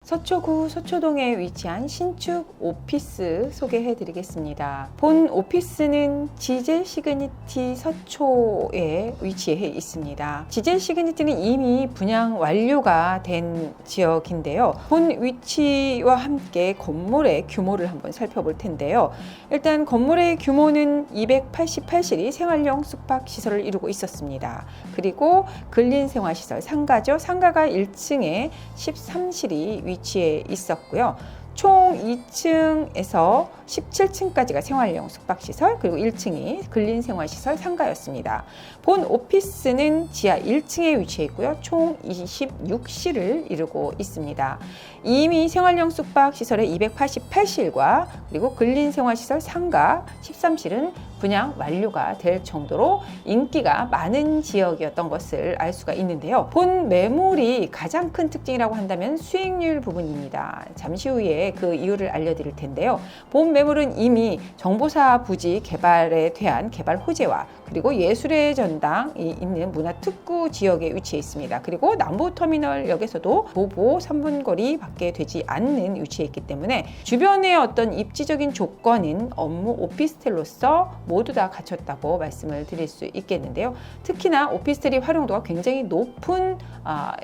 서초구 서초동에 위치한 신축 오피스 소개해 드리겠습니다. 본 오피스는 지젤 시그니티 서초에 위치해 있습니다. 지젤 시그니티는 이미 분양 완료가 된 지역인데요. 본 위치와 함께 건물의 규모를 한번 살펴볼 텐데요. 일단 건물의 규모는 288실이 생활형 숙박시설을 이루고 있었습니다. 그리고 근린생활시설 상가죠. 상가가 1층에 13실이 위치해 있었고요. 총 2층에서 17층까지가 생활용 숙박시설, 그리고 1층이 근린생활시설 상가였습니다. 본 오피스는 지하 1층에 위치해 있고요. 총 26실을 이루고 있습니다. 이미 생활용 숙박시설의 288실과 그리고 근린생활시설 상가 13실은 분양 완료가 될 정도로 인기가 많은 지역이었던 것을 알 수가 있는데요. 본 매물이 가장 큰 특징이라고 한다면 수익률 부분입니다. 잠시 후에 그 이유를 알려드릴 텐데요. 본 매물은 이미 정보사 부지 개발에 대한 개발 호재와 그리고 예술의 전당이 있는 문화특구 지역에 위치해 있습니다. 그리고 남부터미널역에서도 도보 3분 거리 밖에 되지 않는 위치에 있기 때문에 주변의 어떤 입지적인 조건은 업무 오피스텔로서 모두 다 갖췄다고 말씀을 드릴 수 있겠는데요. 특히나 오피스텔이 활용도가 굉장히 높은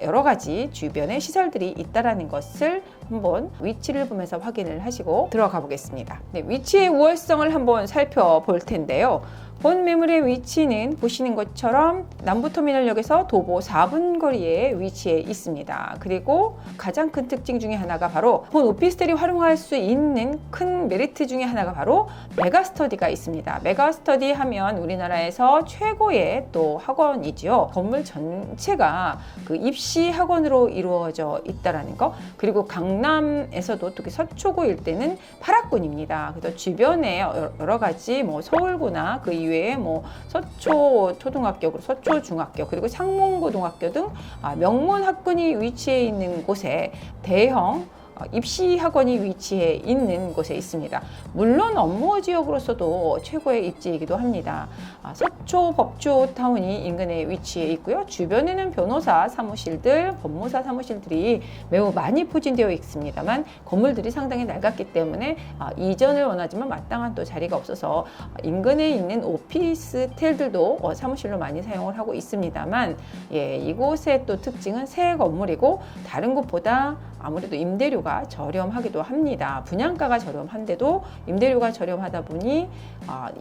여러 가지 주변에 시설들이 있다는 것을 한번 위치를 보면서 확인을 하시고 들어가 보겠습니다. 네, 위치의 우월성을 한번 살펴볼 텐데요. 본 매물의 위치는 보시는 것처럼 남부터미널역에서 도보 4분 거리에 위치해 있습니다. 그리고 가장 큰 특징 중에 하나가 바로 본 오피스텔이 활용할 수 있는 큰 메리트 중에 하나가 바로 메가스터디가 있습니다. 메가스터디 하면 우리나라에서 최고의 또 학원이지요. 건물 전체가 그 입시 학원으로 이루어져 있다라는 거. 그리고 강남에서도 특히 서초구 일대는 8학군입니다. 그래서 주변에 여러 가지 뭐 서울구나 그 이외에 뭐 서초 초등학교, 서초 중학교, 그리고 상문고등학교 등 명문 학군이 위치해 있는 곳에 대형 입시 학원이 위치해 있는 곳에 있습니다. 물론 업무 지역으로서도 최고의 입지이기도 합니다. 서초 법조타운이 인근에 위치해 있고요. 주변에는 변호사 사무실들, 법무사 사무실들이 매우 많이 포진되어 있습니다만 건물들이 상당히 낡았기 때문에 이전을 원하지만 마땅한 또 자리가 없어서 인근에 있는 오피스텔들도 사무실로 많이 사용을 하고 있습니다만 이곳의 또 특징은 새 건물이고 다른 곳보다 아무래도 임대료가 저렴하기도 합니다. 분양가가 저렴한데도 임대료가 저렴하다 보니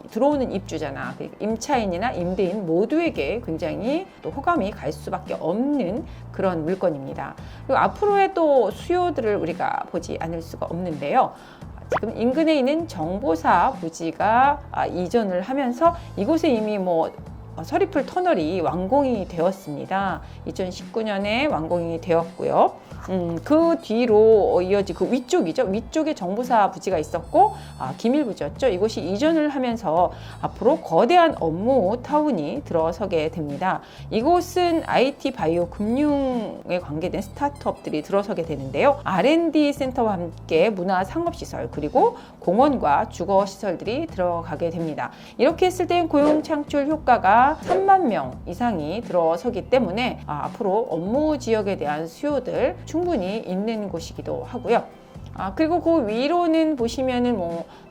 들어오는 입주자나 임차인이나 임대인 모두에게 굉장히 또 호감이 갈 수밖에 없는 그런 물건입니다. 그리고 앞으로의 또 수요들을 우리가 보지 않을 수가 없는데요. 지금 인근에 있는 정보사 부지가 이전을 하면서 이곳에 이미 서리풀 터널이 완공이 되었습니다. 2019년에 완공이 되었고요. 그 뒤로 이어지 그 위쪽이죠. 위쪽에 정보사 부지가 있었고 기밀부지였죠. 이곳이 이전을 하면서 앞으로 거대한 업무 타운이 들어서게 됩니다. 이곳은 IT, 바이오, 금융에 관계된 스타트업들이 들어서게 되는데요. R&D 센터와 함께 문화 상업시설 그리고 공원과 주거시설들이 들어가게 됩니다. 이렇게 했을 때 고용 창출 효과가 3만 명 이상이 들어서기 때문에 앞으로 업무 지역에 대한 수요들 충분히 있는 곳이기도 하고요. 그리고 그 위로는 보시면은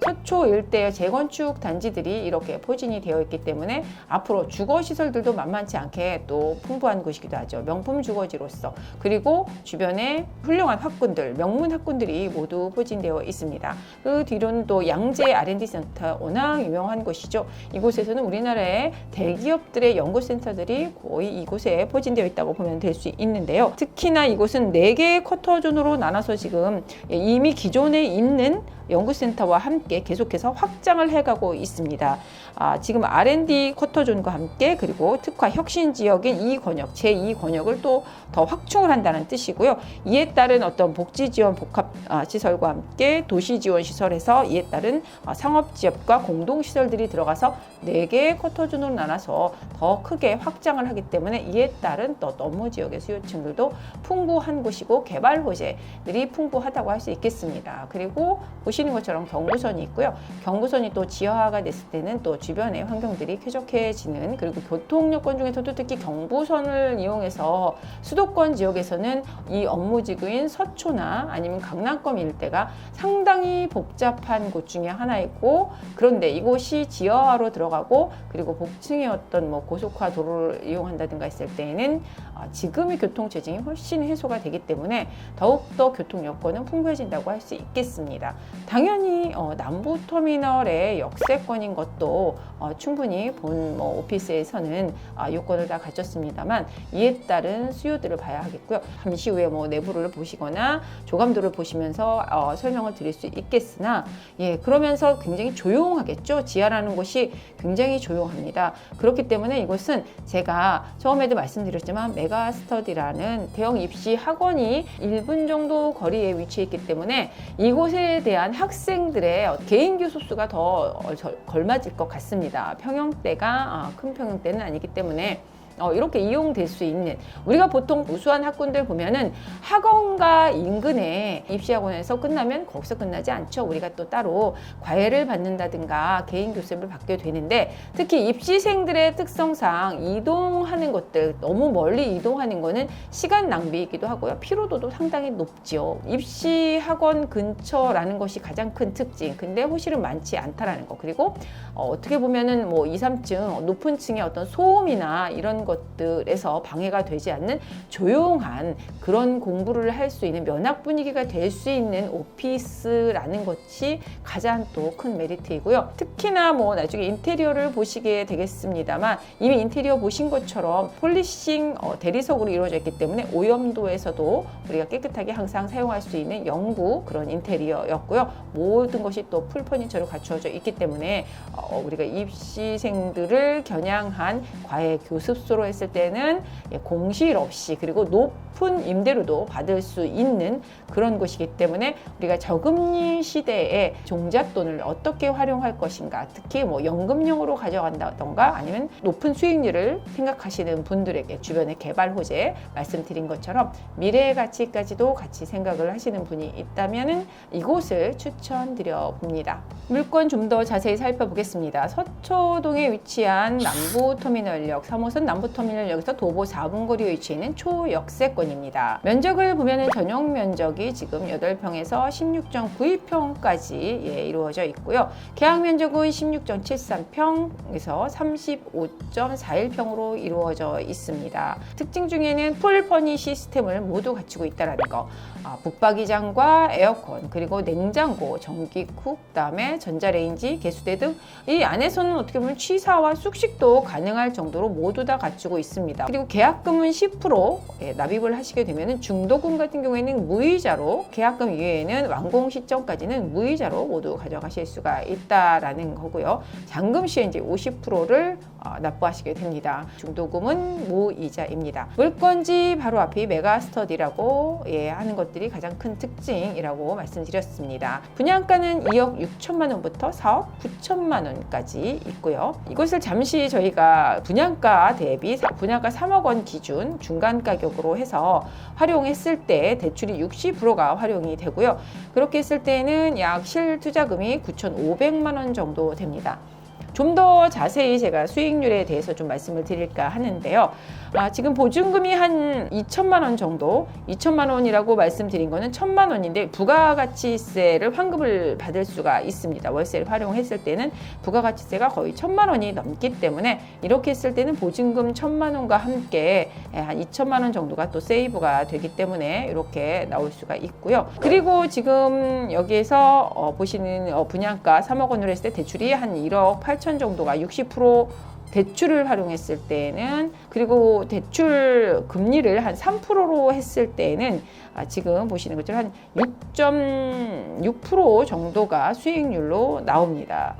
서초 일대의 재건축 단지들이 이렇게 포진이 되어 있기 때문에 앞으로 주거 시설들도 만만치 않게 또 풍부한 곳이기도 하죠. 명품 주거지로서. 그리고 주변에 훌륭한 학군들, 명문 학군들이 모두 포진되어 있습니다. 그 뒤로는 또 양재 R&D 센터 워낙 유명한 곳이죠. 이곳에서는 우리나라의 대기업들의 연구센터들이 거의 이곳에 포진되어 있다고 보면 될 수 있는데요. 특히나 이곳은 4개의 쿼터존으로 나눠서 지금 이미 기존에 있는 연구센터와 함께 계속해서 확장을 해가고 있습니다. 지금 R&D 쿼터존과 함께 그리고 특화 혁신 지역인 2권역, 제2권역을 또 더 확충을 한다는 뜻이고요. 이에 따른 어떤 복지 지원 복합 시설과 함께 도시 지원 시설에서 이에 따른 상업 지역과 공동 시설들이 들어가서 4개의 쿼터존으로 나눠서 더 크게 확장을 하기 때문에 이에 따른 또 업무 지역의 수요층들도 풍부한 곳이고 개발 호재들이 풍부하다고 할 수 있겠습니다. 있겠습니다. 그리고 보시는 것처럼 경부선이 있고요. 경부선이 또 지하화가 됐을 때는 또 주변의 환경들이 쾌적해지는, 그리고 교통 여건 중에서도 특히 경부선을 이용해서 수도권 지역에서는 이 업무지구인 서초나 아니면 강남권 일대가 상당히 복잡한 곳 중에 하나이고, 그런데 이곳이 지하화로 들어가고 그리고 복층의 어떤 뭐 고속화 도로를 이용한다든가 했을 때에는 지금의 교통 체증이 훨씬 해소가 되기 때문에 더욱더 교통 여건은 풍부해진다고 할 수 있겠습니다. 당연히 남부터미널의 역세권인 것도 충분히 본 오피스에서는 요건을 다 갖췄습니다만, 이에 따른 수요들을 봐야 하겠고요. 잠시 후에 내부를 보시거나 조감도를 보시면서 설명을 드릴 수 있겠으나, 그러면서 굉장히 조용하겠죠. 지하라는 곳이 굉장히 조용합니다. 그렇기 때문에 이곳은 제가 처음에도 말씀드렸지만 메가스터디라는 대형 입시 학원이 1분 정도 거리에 위치해 있기 때문에 이곳에 대한 학생들의 개인 교수 수가 더 걸맞을 것 같습니다. 평형대가 큰 평형대는 아니기 때문에 이렇게 이용될 수 있는, 우리가 보통 우수한 학군들 보면은 학원과 인근에 입시학원에서 끝나면 거기서 끝나지 않죠. 우리가 또 따로 과외를 받는다든가 개인 교습을 받게 되는데, 특히 입시생들의 특성상 이동하는 것들, 너무 멀리 이동하는 거는 시간 낭비이기도 하고요. 피로도도 상당히 높죠. 입시학원 근처라는 것이 가장 큰 특징. 근데 호실은 많지 않다라는 거. 그리고 어떻게 보면은 2, 3층 높은 층의 어떤 소음이나 이런 것들에서 방해가 되지 않는 조용한 그런 공부를 할 수 있는 면학 분위기가 될 수 있는 오피스라는 것이 가장 또 큰 메리트이고요. 특히나 나중에 인테리어를 보시게 되겠습니다만, 이미 인테리어 보신 것처럼 폴리싱 대리석으로 이루어져 있기 때문에 오염도에서도 우리가 깨끗하게 항상 사용할 수 있는 영구 그런 인테리어였고요. 모든 것이 또 풀 퍼니처로 갖추어져 있기 때문에 우리가 입시생들을 겨냥한 과외 교습소로 했을 때는 공실 없이, 그리고 높은 임대료도 받을 수 있는 그런 곳이기 때문에 우리가 저금리 시대에 종잣돈을 어떻게 활용할 것인가, 특히 연금용으로 가져간다던가 아니면 높은 수익률을 생각하시는 분들에게 주변의 개발 호재 말씀드린 것처럼 미래의 가치까지도 같이 생각을 하시는 분이 있다면 이곳을 추천드려 봅니다. 물건 좀 더 자세히 살펴보겠습니다. 서초동에 위치한 남부터미널역 3호선 남부터미널역에서 도보 4분 거리에 위치해 있는 초역세권입니다. 면적을 보면 전용 면적이 지금 8평에서 16.91평까지 이루어져 있고요. 계약 면적은 16.73평에서 35.41평으로 이루어져 있습니다. 특징 중에는 풀 퍼니 시스템을 모두 갖추고 있다는 거. 북박이장과 에어컨, 그리고 냉장고, 전기쿡, 그다음에 전자레인지, 개수대 등 이 안에서는 어떻게 보면 취사와 숙식도 가능할 정도로 모두 다 갖추고 있습니다. 그리고 계약금은 10% 납입을 하시게 되면 중도금 같은 경우에는 무이자로, 계약금 이외에는 완공 시점까지는 무이자로 모두 가져가실 수가 있다라는 거고요. 잔금 시에 이제 50%를 납부하시게 됩니다. 중도금은 무이자입니다. 물건지 바로 앞이 메가스터디라고 하는 것들이 가장 큰 특징이라고 말씀드렸습니다. 분양가는 2억 6천만 원부터 4억 9천만 원까지 있고요. 이것을 잠시 저희가 분양가 대비 분양가 3억 원 기준 중간 가격으로 해서 활용했을 때 대출이 60%가 활용이 되고요. 그렇게 했을 때는 약 실투자금이 9,500만 원 정도 됩니다. 좀 더 자세히 제가 수익률에 대해서 좀 말씀을 드릴까 하는데요. 지금 보증금이 한 2천만 원 정도, 2천만 원이라고 말씀드린 거는 1,000만 원인데 부가가치세를 환급을 받을 수가 있습니다. 월세를 활용했을 때는 부가가치세가 거의 1,000만 원이 넘기 때문에 이렇게 했을 때는 보증금 1,000만 원과 함께 한 2천만 원 정도가 또 세이브가 되기 때문에 이렇게 나올 수가 있고요. 그리고 지금 여기에서 보시는 분양가 3억 원으로 했을 때 대출이 한 1억 8천 정도가 60% 대출을 활용했을 때는, 그리고 대출 금리를 한 3%로 했을 때는 지금 보시는 것처럼 한 6.6% 정도가 수익률로 나옵니다.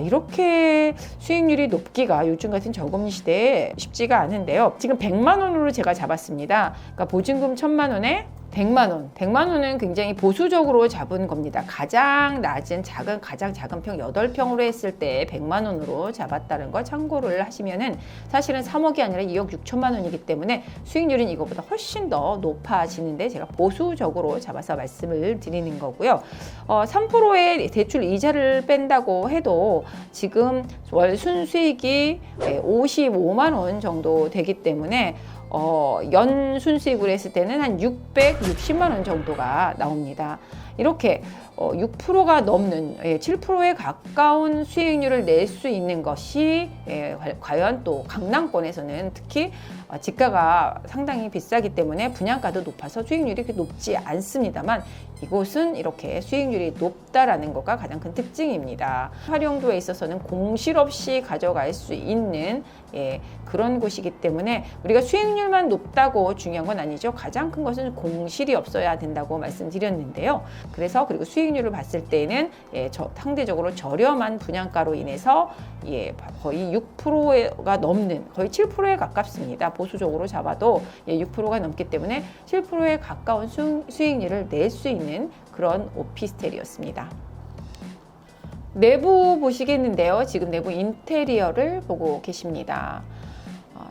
이렇게 수익률이 높기가 요즘 같은 저금리 시대에 쉽지가 않은데요. 지금 100만 원으로 제가 잡았습니다. 그러니까 보증금 1,000만 원에 100만 원. 100만 원은 굉장히 보수적으로 잡은 겁니다. 가장 낮은 가장 작은 평 8평으로 했을 때 100만 원으로 잡았다는 걸 참고를 하시면은 사실은 3억이 아니라 2억 6천만 원이기 때문에 수익률은 이거보다 훨씬 더 높아지는데 제가 보수적으로 잡아서 말씀을 드리는 거고요. 3%의 대출 이자를 뺀다고 해도 지금 월 순수익이 55만 원 정도 되기 때문에 연 순수익으로 했을 때는 한 660만 원 정도가 나옵니다. 이렇게 6%가 넘는 7%에 가까운 수익률을 낼 수 있는 것이 과연 또 강남권에서는 특히 지가가 상당히 비싸기 때문에 분양가도 높아서 수익률이 그렇게 높지 않습니다만 이곳은 이렇게 수익률이 높다라는 것가 가장 큰 특징입니다. 활용도에 있어서는 공실 없이 가져갈 수 있는 그런 곳이기 때문에 우리가 수익률만 높다고 중요한 건 아니죠. 가장 큰 것은 공실이 없어야 된다고 말씀드렸는데요. 그래서 그리고 수익률을 봤을 때는 상대적으로 저렴한 분양가로 인해서 거의 6%가 넘는 거의 7%에 가깝습니다. 보수적으로 잡아도 6%가 넘기 때문에 7%에 가까운 수익률을 낼 수 있는 그런 오피스텔이었습니다. 내부 보시겠는데요. 지금 내부 인테리어를 보고 계십니다.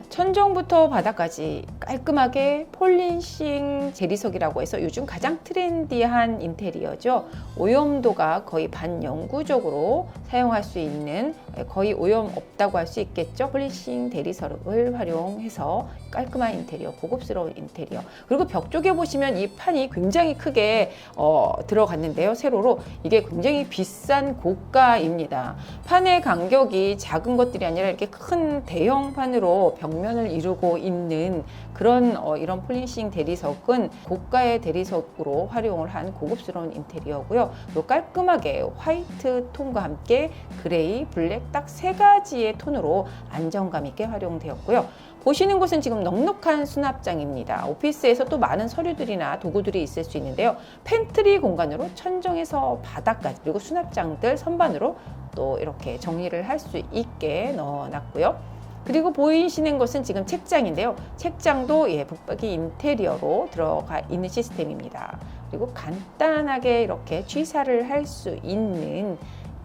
천정부터 바닥까지 깔끔하게 폴리싱 재리석이라고 해서 요즘 가장 트렌디한 인테리어죠. 오염도가 거의 반영구적으로 사용할 수 있는 거의 오염 없다고 할 수 있겠죠. 폴리싱 대리석을 활용해서 깔끔한 인테리어, 고급스러운 인테리어. 그리고 벽 쪽에 보시면 이 판이 굉장히 크게 들어갔는데요. 세로로 이게 굉장히 비싼 고가입니다. 판의 간격이 작은 것들이 아니라 이렇게 큰 대형 판으로 벽면을 이루고 있는 그런 이런 폴리싱 대리석은 고가의 대리석으로 활용을 한 고급스러운 인테리어고요. 또 깔끔하게 화이트 톤과 함께 그레이, 블랙 딱 3가지의 톤으로 안정감 있게 활용되었고요. 보시는 곳은 지금 넉넉한 수납장입니다. 오피스에서 또 많은 서류들이나 도구들이 있을 수 있는데요. 팬트리 공간으로 천정에서 바닥까지 그리고 수납장들 선반으로 또 이렇게 정리를 할 수 있게 넣어놨고요. 그리고 보이시는 것은 지금 책장인데요. 책장도 북박이 인테리어로 들어가 있는 시스템입니다. 그리고 간단하게 이렇게 취사를 할 수 있는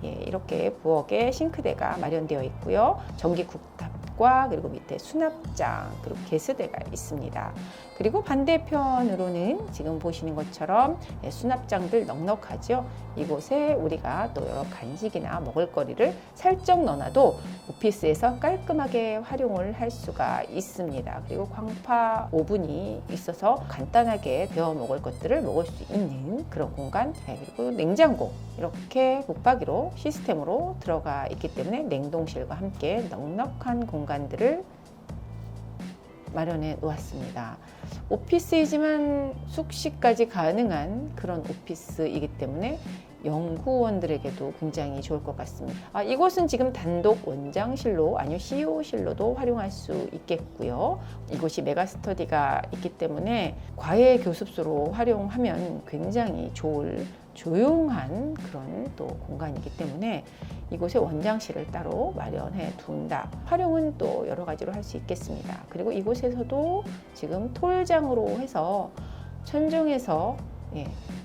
이렇게 부엌에 싱크대가 마련되어 있고요. 전기 국탑과 그리고 밑에 수납장 그리고 개수대가 있습니다. 그리고 반대편으로는 지금 보시는 것처럼 수납장들 넉넉하죠. 이곳에 우리가 또 여러 간식이나 먹을거리를 살짝 넣어놔도 오피스에서 깔끔하게 활용을 할 수가 있습니다. 그리고 광파 오븐이 있어서 간단하게 데워 먹을 것들을 먹을 수 있는 그런 공간, 그리고 냉장고 이렇게 붙박이로 시스템으로 들어가 있기 때문에 냉동실과 함께 넉넉한 공간들을 마련해 놓았습니다. 오피스이지만 숙식까지 가능한 그런 오피스이기 때문에 연구원들에게도 굉장히 좋을 것 같습니다. 이곳은 지금 단독 원장실로 아니면 CEO실로도 활용할 수 있겠고요. 이곳이 메가스터디가 있기 때문에 과외 교습소로 활용하면 굉장히 좋을 조용한 그런 또 공간이기 때문에 이곳에 원장실을 따로 마련해 둔다. 활용은 또 여러 가지로 할 수 있겠습니다. 그리고 이곳에서도 지금 톨장으로 해서 천정에서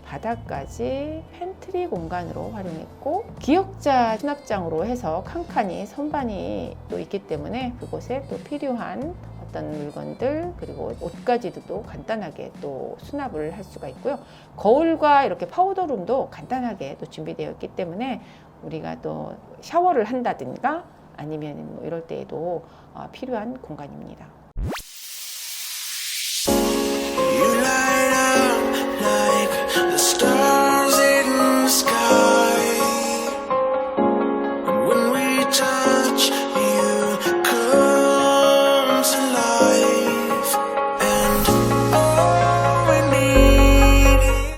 바닥까지 팬트리 공간으로 활용했고 기역자 수납장으로 해서 칸칸이 선반이 또 있기 때문에 그곳에 또 필요한 어떤 물건들 그리고 옷가지도 간단하게 또 수납을 할 수가 있고요. 거울과 이렇게 파우더룸도 간단하게 또 준비되어 있기 때문에 우리가 또 샤워를 한다든가 아니면 뭐 이럴 때에도 필요한 공간입니다.